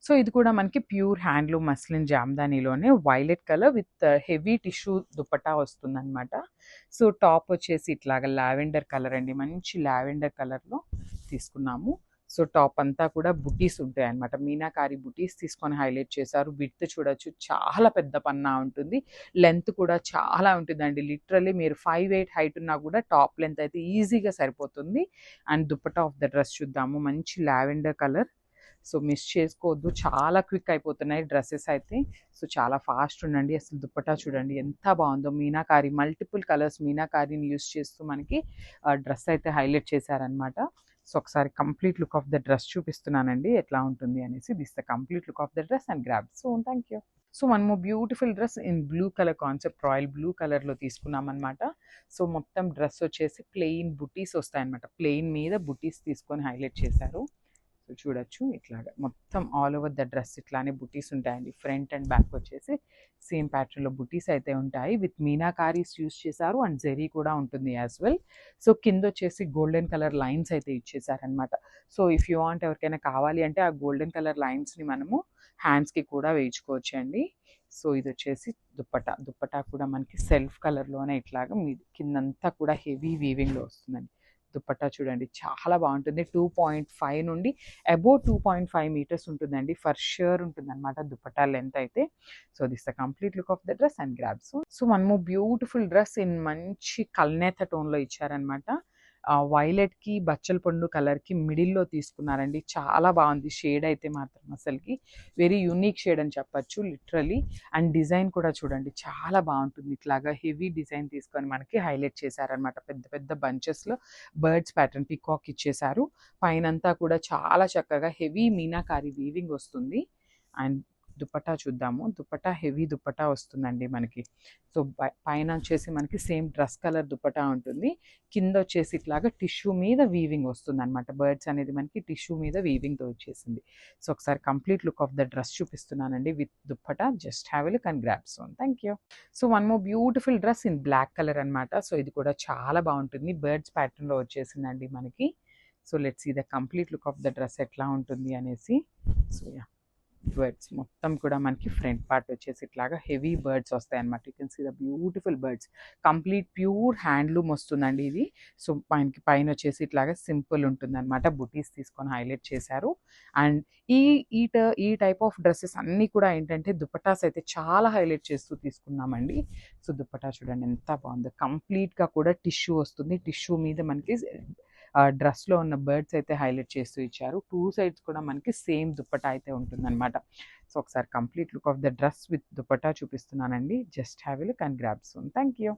So ఇది కూడా మనకి ప్యూర్ హ్యాండ్లూమ్ మస్లిన్ జామ్దానీలోనే violet colour with heavy tissue dupatta వస్తుందన్నమాట. సో టాప్ వచ్చేసి ఇట్లాగా లావెండర్ కలర్ అండి, మంచి లావెండర్ కలర్లో తీసుకున్నాము. సో టాప్ అంతా కూడా బుటీస్ ఉంటాయన్నమాట, మీనాకారి బుటీస్ తీసుకొని హైలైట్ చేశారు. విడ్త్ చూడొచ్చు, చాలా పెద్ద పన్నా ఉంటుంది, లెంత్ కూడా చాలా ఉంటుందండి. లిటరల్లీ మీరు 5'8" హైట్ ఉన్నా కూడా టాప్ లెంత్ అయితే ఈజీగా సరిపోతుంది. And dupatta of the dress చూద్దాము, మంచి లావెండర్ కలర్. సో మిస్ చేసుకోవద్దు, చాలా క్విక్ అయిపోతున్నాయి డ్రెస్సెస్ అయితే. సో చాలా ఫాస్ట్ ఉండండి. అసలు దుపట్టా చూడండి ఎంత బాగుందో, మీనాకారి మల్టిపుల్ కలర్స్ మీనాకారిని యూస్ చేస్తూ మనకి డ్రెస్ అయితే హైలైట్ చేశారనమాట. సో ఒకసారి complete look of the dress చూపిస్తున్నానండి ఎట్లా ఉంటుంది అనేసి. This the complete look of the dress and grab. So thank you. So one more beautiful dress in blue colour concept, royal blue కలర్లో తీసుకున్నాం అనమాట. సో మొత్తం డ్రెస్ వచ్చేసి ప్లెయిన్ బుటీస్ వస్తాయన్నమాట, ప్లెయిన్ మీద బుటీస్ తీసుకొని హైలైట్ చేశారు. సో చూడొచ్చు ఇట్లాగా మొత్తం ఆల్ ఓవర్ ద డ్రెస్ ఇట్లానే బుటీస్ ఉంటాయండి. ఫ్రంట్ అండ్ బ్యాక్ వచ్చేసి సేమ్ ప్యాటర్న్లో బుటీస్ అయితే ఉంటాయి, విత్ మీనాకారీస్ యూస్ చేశారు అండ్ జెరీ కూడా ఉంటుంది యాజ్ వెల్. సో కింద వచ్చేసి గోల్డెన్ కలర్ లైన్స్ అయితే ఇచ్చేసారనమాట. సో ఇఫ్ యూ వాంట్, ఎవరికైనా కావాలి అంటే ఆ గోల్డెన్ కలర్ లైన్స్ని మనము హ్యాండ్స్కి కూడా వేయించుకోవచ్చు అండి. సో ఇది వచ్చేసి దుప్పటా, దుప్పటా కూడా మనకి సెల్ఫ్ కలర్లోనే ఇట్లాగా మీ కిందంతా కూడా హెవీ వీవింగ్లో వస్తుందండి. దుపట్టా చూడండి చాలా బాగుంటుంది. 2.5 నుండి అబోవ్ 2.5 మీటర్స్ ఉంటుందండి, ఫర్ ష్యూర్ ఉంటుంది అనమాట దుపట్టా లెంత్ అయితే. So this the complete look of the dress and grabs. So one more beautiful dress in మంచి కల్నేత టోన్లో ఇచ్చారనమాట. వైలెట్కి బచ్చల పండు కలర్కి మిడిల్లో తీసుకున్నారండి, చాలా బాగుంది షేడ్ అయితే మాత్రం అసలుకి వెరీ యూనిక్ షేడ్ అని చెప్పచ్చు లిటరలీ. అండ్ డిజైన్ కూడా చూడండి చాలా బాగుంటుంది, ఇట్లాగా హెవీ డిజైన్ తీసుకొని మనకి హైలైట్ చేశారనమాట. పెద్ద పెద్ద బంచెస్లో బర్డ్స్ ప్యాటర్న్ పికాక్ ఇచ్చేశారు. పైనంతా కూడా చాలా చక్కగా హెవీ మీనాకారి వీవింగ్ వస్తుంది. అండ్ దుపట్టా చూద్దాము, దుపట్టా హెవీ దుపట్టా వస్తుందండి మనకి. సో పైన వచ్చేసి మనకి సేమ్ డ్రెస్ కలర్ దుపట్టా ఉంటుంది, కింద వచ్చేసి ఇట్లాగా టిష్యూ మీద వీవింగ్ వస్తుంది అనమాట. బర్డ్స్ అనేది మనకి టిష్యూ మీద వీవింగ్తో వచ్చేసింది. సో ఒకసారి complete look of the dress చూపిస్తున్నానండి with dupatta. Just have a look and grab soon. Thank you. So one more beautiful dress in black colour అనమాట. సో ఇది కూడా చాలా బాగుంటుంది, బర్డ్స్ ప్యాటర్న్లో వచ్చేసిందండి మనకి. So let's see the complete look of the dress ఎట్లా ఉంటుంది అనేసి. సో యా, బర్డ్స్ మొత్తం కూడా మనకి ఫ్రంట్ పార్ట్ వచ్చేసి ఇట్లాగా హెవీ బర్డ్స్ వస్తాయి అనమాట. You can see the beautiful birds, complete pure handloom వస్తుందండి ఇది. సో మనకి పైన వచ్చేసి ఇట్లాగా సింపుల్ ఉంటుంది అనమాట, బుటీస్ తీసుకొని హైలైట్ చేశారు. అండ్ ఈ ఈ ఈ టైప్ ఆఫ్ డ్రెస్సెస్ అన్నీ కూడా ఏంటంటే దుపటాస్ అయితే చాలా హైలైట్ చేస్తూ తీసుకున్నామండి. సో దుపటా చూడండి ఎంత బాగుందో, కంప్లీట్గా కూడా టిష్యూ వస్తుంది, టిష్యూ మీద మనకి డ్రెస్లో ఉన్న బర్డ్స్ అయితే హైలైట్ చేస్తూ ఇచ్చారు. టూ సైడ్స్ కూడా మనకి సేమ్ దుపట్టా అయితే ఉంటుందన్నమాట. సో ఒకసారి complete look of the dress with dupatta చూపిస్తున్నానండి. Just have a look and grab soon. Thank you.